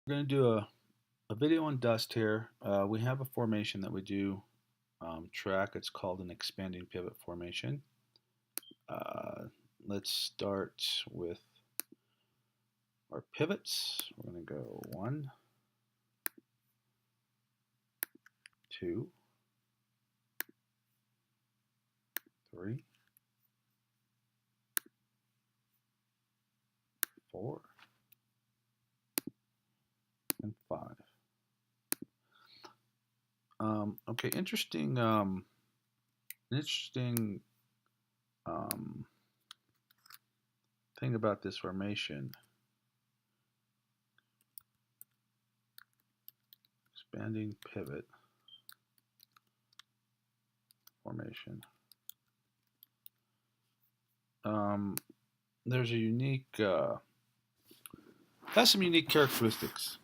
We're going to do a video on dust here. We have a formation that we do track. It's called an expanding pivot formation. Uh, let's start with our pivots. We're going to go 1, 2, 3, 4, and 5. Okay, interesting um, thing about this formation. Expanding pivot formation. There's a unique, has some unique characteristics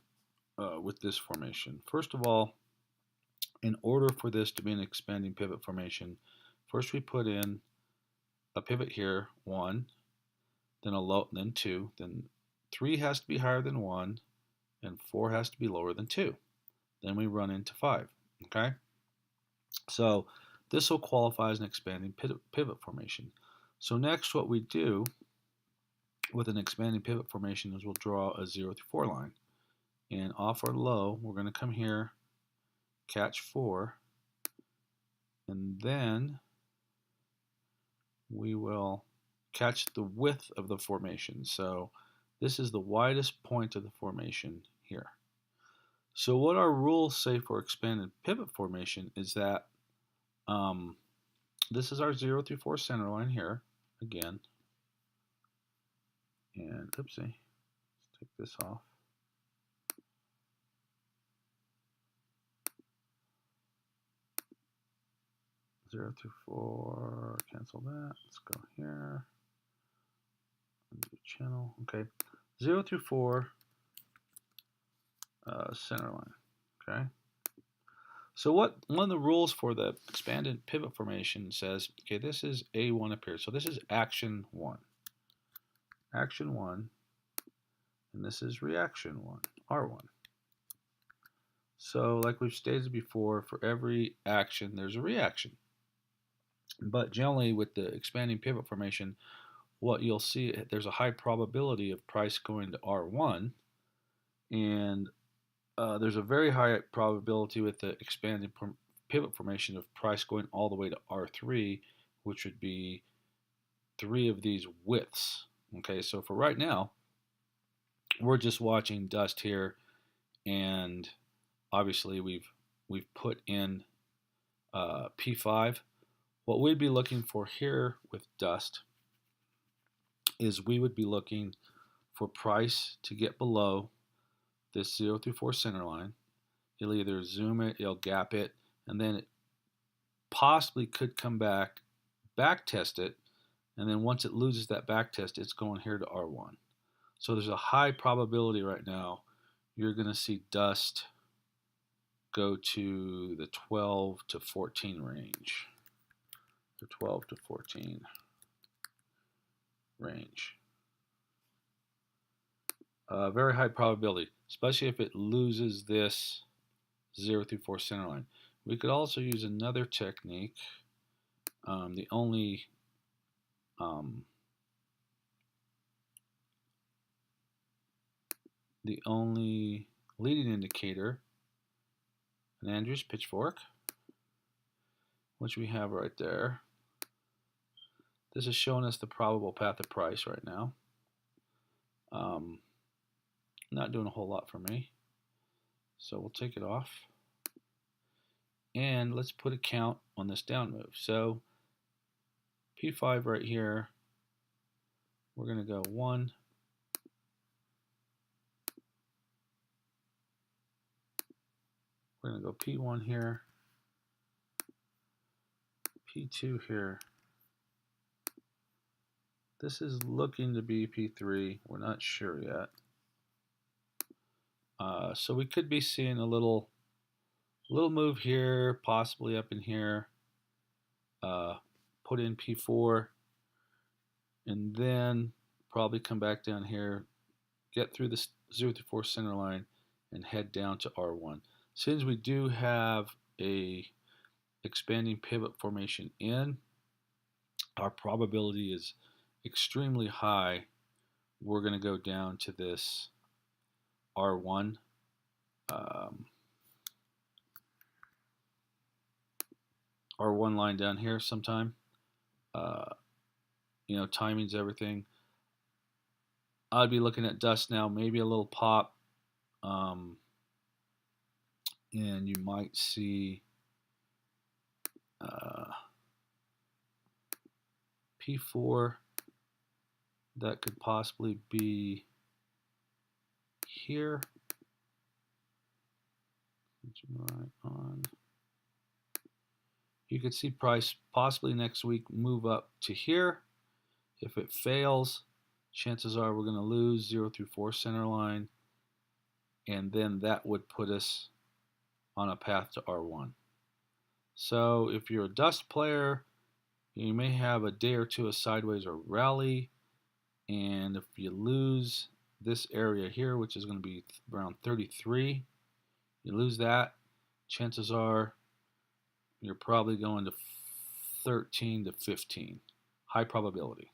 with this formation. First of all, in order for this to be an expanding pivot formation, first we put in a pivot here, 1, then a low, then 2, then 3 has to be higher than 1, and 4 has to be lower than 2. Then we run into 5. Okay, so this will qualify as an expanding pivot formation. So next, what we do with an expanding pivot formation is we'll draw a 0 through 4 line, and off our low, we're going to come here, catch 4, and then we will catch the width of the formation. So this is the widest point of the formation here. So what our rules say for expanded pivot formation is that this is our 0 through 4 center line here again. And oopsie, let's take this off. Zero through 4, cancel that. Let's go here. Undo channel. Okay, 0 through 4 center line. Okay. So one of the rules for the expanded pivot formation says, okay, this is A1 up here. So this is action 1. Action 1, and this is reaction 1, R1. So like we've stated before, for every action, there's a reaction. But generally with the expanding pivot formation, what you'll see, there's a high probability of price going to R1, and there's a very high probability with the expanding pivot formation of price going all the way to R3, which would be 3 of these widths. Okay, so for right now, we're just watching dust here, and obviously we've put in P5. What we'd be looking for here with dust is we would be looking for price to get below this 0 through 4 center line. It'll either zoom it, it'll gap it, and then it possibly could come back test it, and then once it loses that back test, it's going here to R1. So there's a high probability right now you're going to see dust go to the 12 to 14 range. The 12 to 14 range. Very high probability, especially if it loses this 0 through 4 center line. We could also use another technique. The only leading indicator, an Andrews pitchfork, which we have right there. This is showing us the probable path of price right now. Not doing a whole lot for me, so we'll take it off. And let's put a count on this down move. So P5 right here, we're going to go 1, we're going to go P1 here, P2 here. This is looking to be P3. We're not sure yet. So we could be seeing a little move here, possibly up in here. Put in P4, and then probably come back down here, get through this 0 through 4 center line, and head down to R1. Since we do have a expanding pivot formation in, our probability is extremely high. We're going to go down to this R1 R1 line down here sometime. Timing's everything. I'd be looking at dust now, maybe a little pop, and you might see P4. That could possibly be here. Right on. You could see price possibly next week move up to here. If it fails, chances are we're going to lose 0 through 4 center line, and then that would put us on a path to R1. So if you're a dust player, you may have a day or two of sideways or rally, and if you lose this area here, which is going to be around 33, you lose that, chances are you're probably going to 13 to 15. High probability.